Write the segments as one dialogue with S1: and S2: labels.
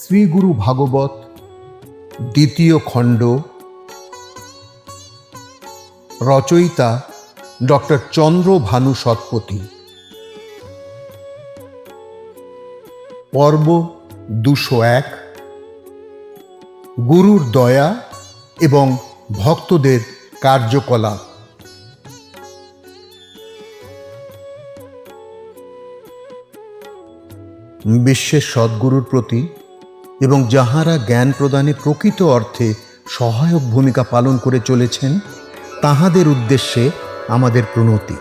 S1: শ্রী গুরু ভাগবত দ্বিতীয় খণ্ড, রচয়িতা ডক্টর চন্দ্রভানু শতপথী। পর্ব 201, গুরুর দয়া এবং ভক্তদের কার্যকলাপ। বিশ্বের সদ্গুরুর প্রতি এবং যাহারা জ্ঞান প্রদানে প্রকৃত অর্থে সহায়ক ভূমিকা পালন করে চলেছেন তাহাদের উদ্দেশ্যে আমাদের প্রণতি।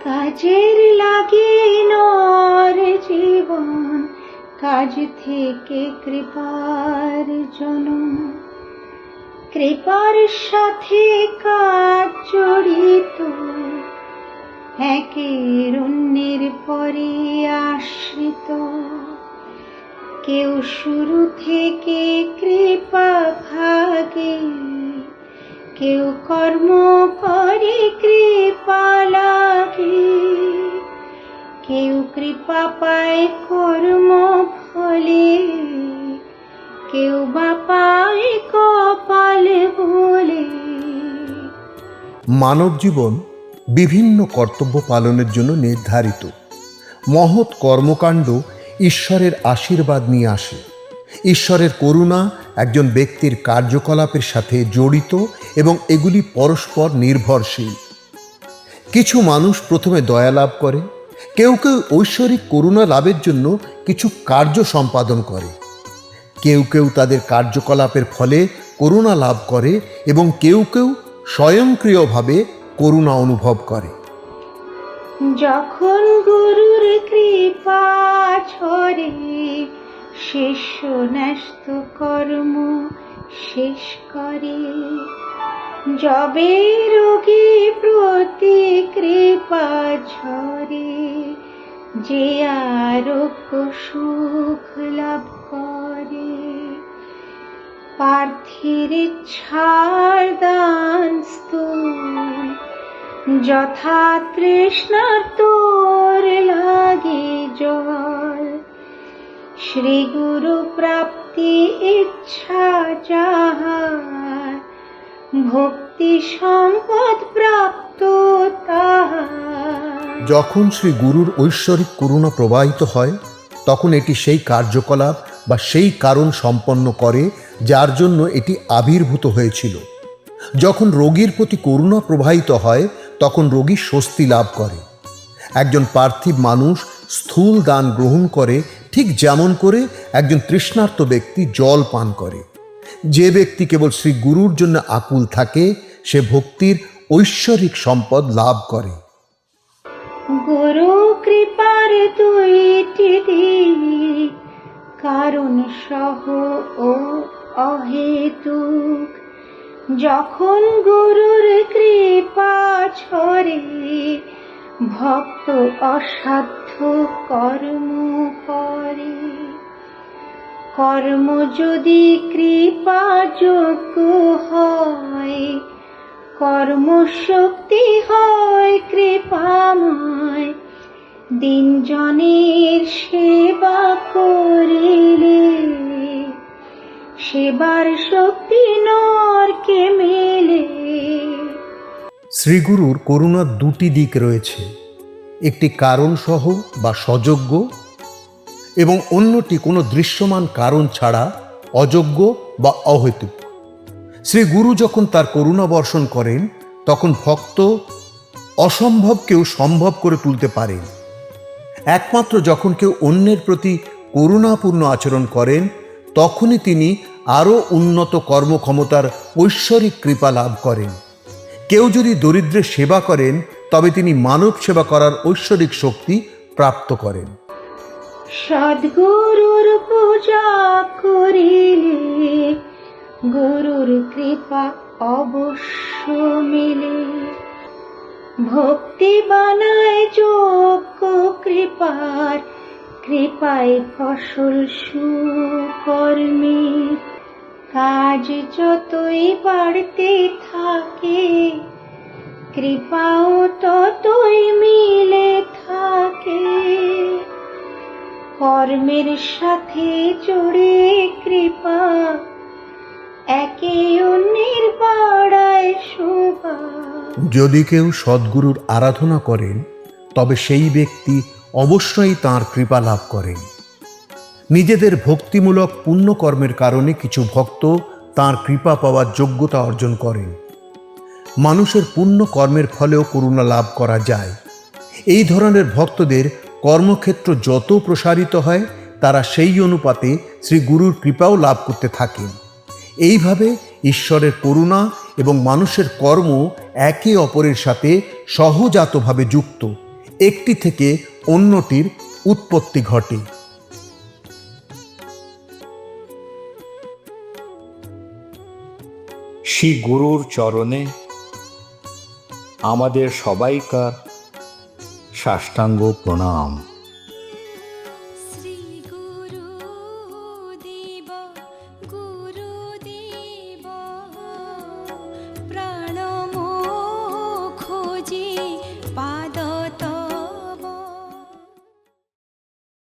S2: কাজের লাগে নর জীবন, কাজ থেকে কৃপার জনম, কৃপার সাথে কাজ জড়িত, একের অন্যের পরে আশ্রিত। কেউ শুরু থেকে কৃপা ভাগে, কেউ কর্ম করে কৃপা লাগে, কেউ কৃপা পায় কর্ম ফলে, কেউ বা পায় কপাল বলে।
S1: মানব জীবন বিভিন্ন কর্তব্য পালনের জন্য নির্ধারিত। মহৎ কর্মকাণ্ড ঈশ্বরের আশীর্বাদ নিয়ে আসে। ঈশ্বরের করুণা একজন ব্যক্তির কার্যকলাপের সাথে জড়িত এবং এগুলি পরস্পর নির্ভরশীল। কিছু মানুষ প্রথমে দয়া লাভ করে, কেউ কেউ ঐশ্বরিক করুণা লাভের জন্য কিছু কার্য সম্পাদন করে, কেউ কেউ তাদের কার্যকলাপের ফলে করুণা লাভ করে এবং কেউ কেউ স্বয়ংক্রিয়ভাবে করুণা অনুভব করে।
S2: যখন গুরুর কৃপা ছড়ে, শিষ্য ন্যস্ত কর্ম শেষ করে। যবে রোগী প্রতি কৃপা ঝরে, যে আরোগ্য সুখ লাভ করে। পার্থির ইচ্ছার দান স্থূল, যথা তৃষ্ণার তোর লাগে জল। শ্রী গুরু প্রাপ্তি ইচ্ছা যাহার, ভক্তি সম্পদ প্রাপ্ত তাহার।
S1: যখন শ্রী গুরুর ঐশ্বরিক করুণা প্রবাহিত হয় তখন এটি সেই কার্যকলাপ বা সেই কারণ সম্পন্ন করে যার জন্য এটি আবির্ভূত হয়েছিল। যখন রোগীর প্রতি করুণা প্রবাহিত হয় তখন রোগী স্বস্তি লাভ করে। একজন পার্থিব মানুষ স্থূল দান গ্রহণ করে ঠিক যেমন করে একজন তৃষ্ণার্ত ব্যক্তি জল পান করে। যে ব্যক্তি কেবল শ্রী গুরুর জন্য আকুল থাকে সে ভক্তির ঐশ্বরিক সম্পদ লাভ করে।
S2: গুরু কৃপার দুইটি দিক, কারণ সহ ও অহেতুক। যখন গুরুর কৃপা ছড়ে, ভক্ত অসাধ্য কর্ম করে। কর্ম যদি কৃপাযোগ্য হয়, কর্মশক্তি হয় কৃপাময়। দিন জনের সেবা করিলে, সেবার শক্তি নরকে মেলে।
S1: শ্রীগুরুর করুণার দুটি দিক রয়েছে, একটি কারণসহ বা সযোগ্য এবং অন্যটি কোনো দৃশ্যমান কারণ ছাড়া অযোগ্য বা অহেতুক। শ্রী গুরু যখন তার করুণা বর্ষণ করেন তখন ভক্ত অসম্ভবকেও সম্ভব করে তুলতে পারেন। একমাত্র যখন কেউ অন্যের প্রতি করুণাপূর্ণ আচরণ করেন তখনই তিনি আরও উন্নত কর্মক্ষমতার ঐশ্বরিক কৃপা লাভ করেন। কেউ যদি দরিদ্রের সেবা করেন তবে তিনি মানব সেবা করার ঐশ্বরিক শক্তি প্রাপ্ত করেন।
S2: সদ্গুরুর পূজা করিলে গুরুর কৃপা অবশ্য মেলে। ভক্তি বানায় যোগ্য কৃপার, কৃপায় ফসল সুকর্মের। কাজ যতই বাড়তে থাকে, কৃপাও ততই মিলে থাকে। কর্মের সাথে জুড়ে কৃপা, একে অন্যের বাড়ায় শোভা।
S1: যদি কেউ সদ্গুরুর আরাধনা করেন, তবে সেই ব্যক্তি অবশ্যই তাঁর কৃপা লাভ করেন। নিজেদের ভক্তিমূলক পুণ্যকর্মের কারণে কিছু ভক্ত তাঁর কৃপা পাওয়ার যোগ্যতা অর্জন করেন। মানুষের পুণ্য কর্মের ফলেও করুণা লাভ করা যায়। এই ধরনের ভক্তদের কর্মক্ষেত্র যত প্রসারিত হয়, তারা সেই অনুপাতে শ্রী গুরুর কৃপাও লাভ করতে থাকেন। এইভাবে ঈশ্বরের করুণা এবং মানুষের কর্ম একে অপরের সাথে সহজাতভাবে যুক্ত, একটি থেকে অন্যটির উৎপত্তি ঘটে।
S3: শ্রী গুরুর চরণে আমাদের সবাইকার সাষ্টাঙ্গ প্রণাম।